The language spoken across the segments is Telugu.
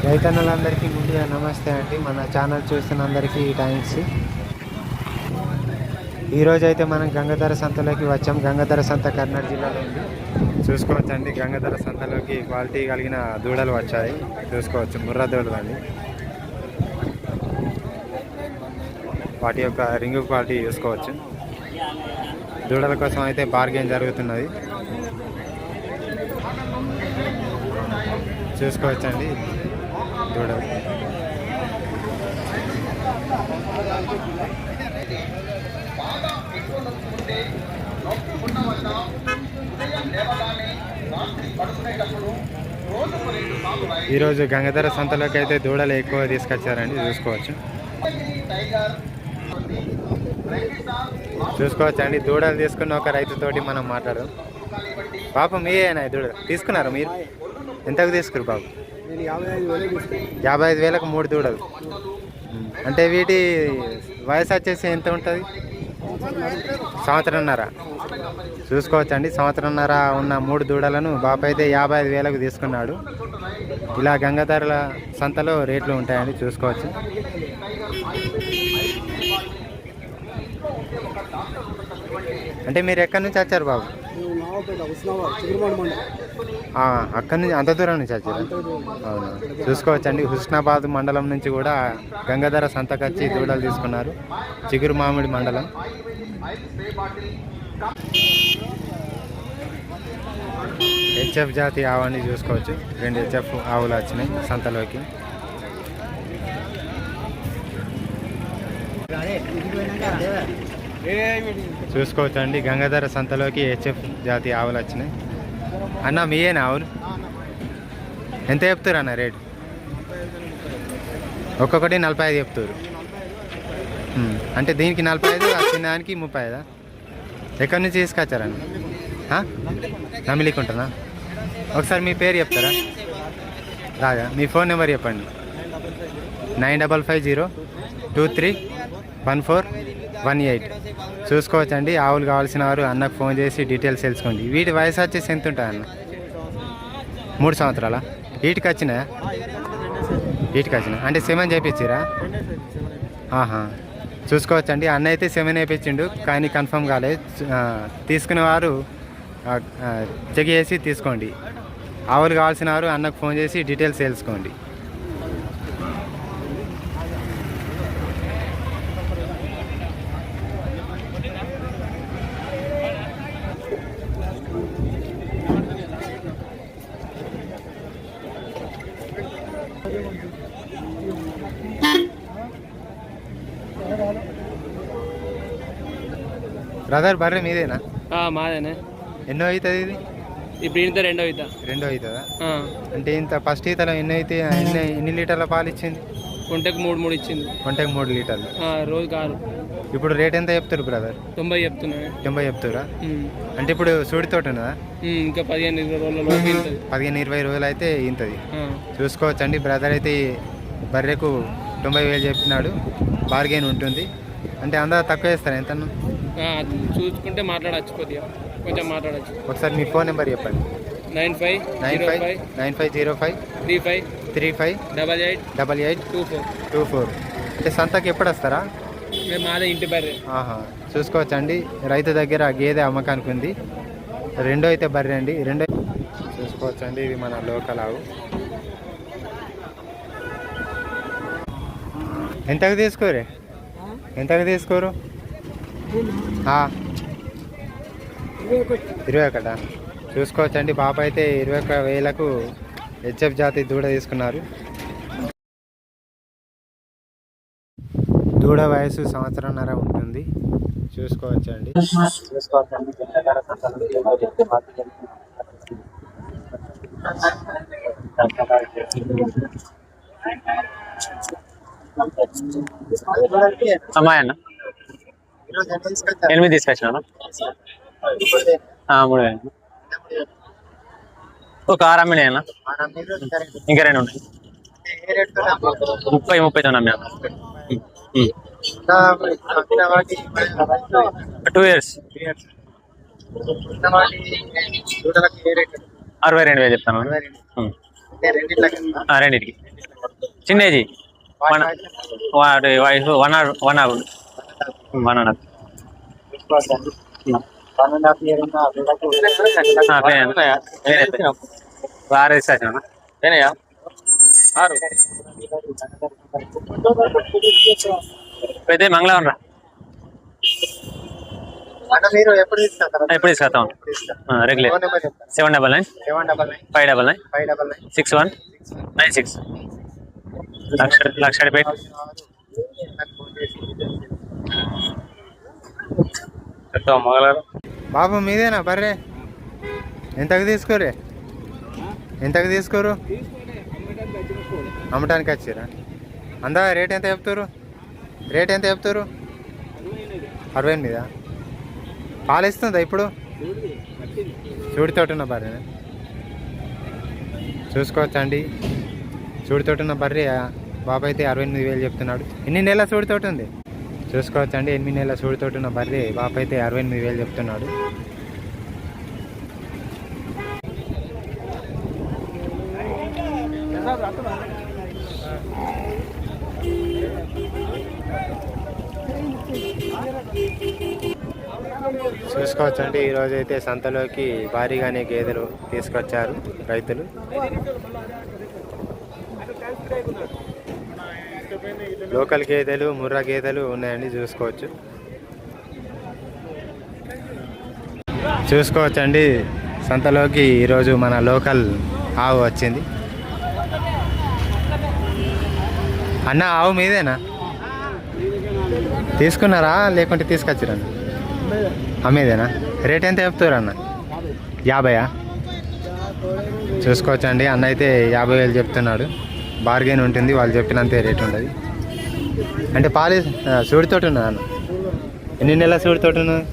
రైతన్నలందరికీ ముందుగా నమస్తే అండి. మన ఛానల్ చూస్తున్న అందరికీ థ్యాంక్స్. ఈరోజు అయితే మనం గంగాధర సంతలోకి వచ్చాం. గంగాధర సంత కర్నూలు జిల్లాలో ఉంది. చూసుకోవచ్చండి, గంగాధర సంతలోకి క్వాలిటీ కలిగిన దూడలు వచ్చాయి. చూసుకోవచ్చు, ముర్రా దూడలు అండి. వాటి యొక్క రింగు క్వాలిటీ చూసుకోవచ్చు. దూడల కోసం అయితే బార్గెన్ జరుగుతున్నది. చూసుకోవచ్చండి దూడలు. ఈరోజు గంగాధర సంతలోకి అయితే దూడలు ఎక్కువ తీసుకొచ్చారండి. చూసుకోవచ్చండి. దూడలు తీసుకున్న ఒక రైతుతోటి మనం మాట్లాడదాం. పాపం మీరేనా దూడలు తీసుకున్నారు? మీరు ఎంతకు తీసుకురు బాబు? 55,000కు 3 దూడలు. అంటే వీటి వయసు వచ్చేసి ఎంత ఉంటుంది? సంవత్సరంన్నర. చూసుకోవచ్చండి, సంవత్సరంన్నర ఉన్న 3 దూడలను బాపు అయితే 55,000కు తీసుకున్నాడు. ఇలా గంగాధరల సంతలో రేట్లు ఉంటాయండి, చూసుకోవచ్చు. అంటే మీరు ఎక్కడి నుంచి వచ్చారు బాబు? అక్కడి నుంచి అంత దూరం నుంచి వచ్చారు? అవును. చూసుకోవచ్చండి, హుస్నాబాద్ మండలం నుంచి కూడా గంగాధర సంతకచ్చి దూడలు తీసుకున్నారు. చిగురు మామిడి మండలం. హెచ్ఎఫ్ జాతి ఆవుని చూసుకోవచ్చు. 2 హెచ్ఎఫ్ ఆవులు వచ్చినాయి సంతలోకి. చూసుకోవచ్చండి, గంగాధర సంతలోకి హెచ్ఎఫ్ జాతి ఆవులు వచ్చినాయి. అన్న మీయేనా ఆవులు? ఎంత చెప్తారు అన్న రేటు? ఒక్కొక్కటి 45 చెప్తారు. అంటే దీనికి 45, వచ్చిన దానికి 35. ఎక్కడి నుంచి తీసుకొచ్చారన్న? నమిలికుంటున్నా. ఒకసారి మీ పేరు చెప్తారా? రాగా మీ ఫోన్ నెంబర్ చెప్పండి. 9550231418. చూసుకోవచ్చండి. ఆవులు కావాల్సిన వారు అన్నకు ఫోన్ చేసి డీటెయిల్స్ తెలుసుకోండి. వీటి వయసు వచ్చేసి ఎంత ఉంటుంది అన్న? 3 సంవత్సరాలా? వీటికి వచ్చినాయా? అంటే సెమెన్ చేయించిరా? చూసుకోవచ్చండి, అన్న అయితే సెమెన్ వేయించిండు, కానీ కన్ఫర్మ్ కాలేదు. తీసుకునేవారు చెక్ చేసి తీసుకోండి. ఆవులు కావాల్సిన వారు అన్నకు ఫోన్ చేసి డీటెయిల్స్ తెలుసుకోండి. బ్రదర్, బర్రె మీదేనా? మాదేనే. ఎన్నో అవుతుంది ఇది? ఇప్పుడు ఇంత రెండో అవుతుందా? అంటే ఇంత ఫస్ట్ ఈతలో ఎన్ని లీటర్ల పాలు ఇచ్చింది? కొంటకు 3 ఇచ్చింది. కొంటకు 3 లీటర్లు రోజు కాదు. ఇప్పుడు రేట్ ఎంత చెప్తారు బ్రదర్? 90 చెప్తున్నా. 90 చెప్తారా? అంటే ఇప్పుడు సూడితోటి ఉన్నదా? ఇంకా 15-20 రోజులు 15-20 రోజులు అయితే ఇంతది. చూసుకోవచ్చండి, బ్రదర్ అయితే బర్రెకు 90,000 చెప్పినాడు. బార్గెన్ ఉంటుంది. అంటే అందరూ తక్కువ చేస్తారు. ఎంత చూసుకుంటే మాట్లాడచ్చు, కొద్దిగా కొంచెం మాట్లాడచ్చు. ఒకసారి మీ ఫోన్ నెంబర్ చెప్పండి. 950535888824. అంటే సంతకి ఎప్పుడు వస్తారా? మాదే ఇంటి బర్రె. చూసుకోవచ్చండి, రైతు దగ్గర గేదె అమ్మకానికి ఉంది. రెండో అయితే బర్రె అండి. చూసుకోవచ్చండి, ఇది మన లోకల్ ఆవు. ఎంతకు తీసుకోరు? 21. చూసుకోవచ్చండి, బాబు అయితే 21,000కు హెచ్ఎఫ్ జాతి దూడ తీసుకున్నారు. దూడ వయసు సంవత్సరంన్నర ఉంటుంది. చూసుకోవచ్చండి. అమ్మాయన్న 8 తీసుకొచ్చినాను. 3 ఒక 6 అమ్మినాయన్న. ఇంకా 2 ఉన్నాయి. 30 అమ్మినా. 2 years. 62,000 చెప్తాను. రెండింటికి చిన్నది వాడి వైఫ్ 1.5 అయితే మంగళవారం రా మీరు ఎప్పుడు తీసుకుంటారు? ఎప్పుడు తీసుకొస్తాం రెగ్యులర్ 799 599 6196 లక్షడిపేట మంగళవారం. బాబు మీదేనా బర్రే? ఎంతకు తీసుకోరే? ఎంతకు తీసుకోరు? అమ్మటానికి వచ్చిరా? అందా రేట్ ఎంత చెప్తారు? రేట్ ఎంత చెప్తారు? 68 పాలు ఇస్తుందా ఇప్పుడు? చూడితోటి ఉన్న బర్రె చూసుకోవచ్చండి. చూడితోటి ఉన్న బర్రె బాబు అయితే 68,000 చెప్తున్నాడు. ఎన్ని నెలల చూడితోటి ఉంది చూసుకోవచ్చండి. 8 నెలల చూడితోటి ఉన్న బర్రె బాబు అయితే 68,000 చెప్తున్నాడు. చూసుకోవచ్చండి. ఈరోజు అయితే సంతలోకి భారీగానే గేదెలు తీసుకొచ్చారు రైతులు. లోకల్ గేదెలు, ముర్రా గేదెలు ఉన్నాయండి చూసుకోవచ్చు. చూసుకోవచ్చండి సంతలోకి ఈరోజు మన లోకల్ ఆవు వచ్చింది. అన్న ఆవు మీదేనా? తీసుకున్నారా లేకుంటే తీసుకొచ్చారా? అమ్మేదేనా? రేట్ ఎంత చెప్తారు అన్న? 50 చూసుకోవచ్చండి. అన్న అయితే 50,000 చెప్తున్నాడు. బార్గెన్ ఉంటుంది, వాళ్ళు చెప్పినంతే రేట్ ఉండదు. అంటే పాలి సూడితోటి ఉన్నది అన్న. ఎన్ని నెలల సూడితోటి ఉన్నది?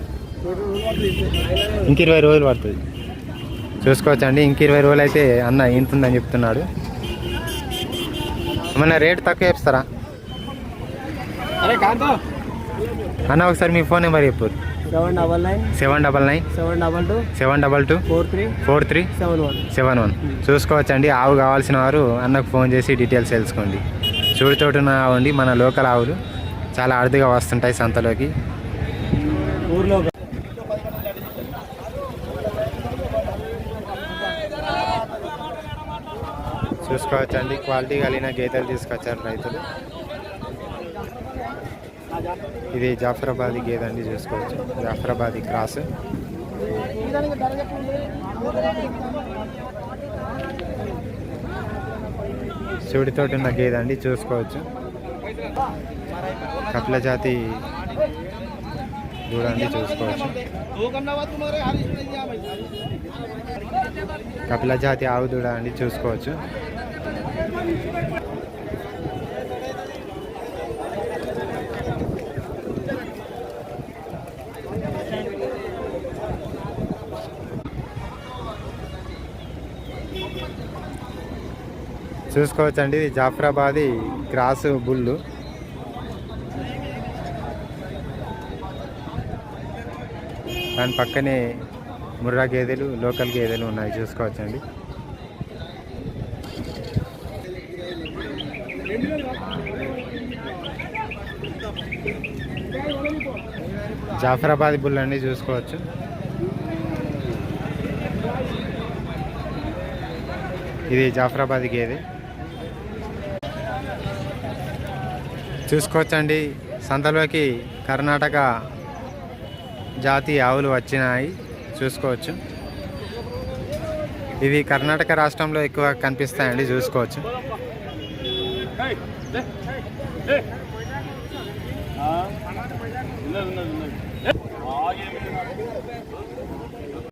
ఇంక 20 రోజులు పడుతుంది. చూసుకోవచ్చండి. ఇంక 20 రోజులు అయితే అన్న ఇంతుందని చెప్తున్నాడు. ఏమన్నా రేట్ తక్కువ చెప్తారా అన్న? ఒకసారి మీ ఫోన్ నెంబర్ చెప్పు. 799 722 4371. చూసుకోవచ్చండి. ఆవు కావాల్సిన వారు అన్నకు ఫోన్ చేసి డీటెయిల్స్ తెలుసుకోండి. చూడితోటి ఉన్న ఆవు అండి. మన లోకల్ ఆవులు చాలా అరుదుగా వస్తుంటాయి సంతలోకి. చూసుకోవచ్చండి. క్వాలిటీ కలిగిన గేదెలు తీసుకొచ్చారు రైతులు. ఇది జాఫరాబాదీ గేదె అండి చూసుకోవచ్చు. జాఫరాబాదీ క్రాస్. చూడితోటి ఉన్న గేదె అండి చూసుకోవచ్చు. కపిల జాతి చూడండి చూసుకోవచ్చు. కపిల జాతి ఆవు దూడ అండి చూసుకోవచ్చు. చూసుకోవచ్చండి. ఇది జాఫరాబాదీ క్రాస్ బుల్లు. దాని పక్కనే ముర్రా గేదెలు, లోకల్ గేదెలు ఉన్నాయి చూసుకోవచ్చండి. జాఫరాబాదీ బుల్ అండి చూసుకోవచ్చు. ఇది జాఫరాబాదీ గేదె చూసుకోవచ్చండి. సంతలోకి కర్ణాటక జాతి ఆవులు వచ్చినాయి చూసుకోవచ్చు. ఇవి కర్ణాటక రాష్ట్రంలో ఎక్కువ కనిపిస్తాయండి చూసుకోవచ్చు.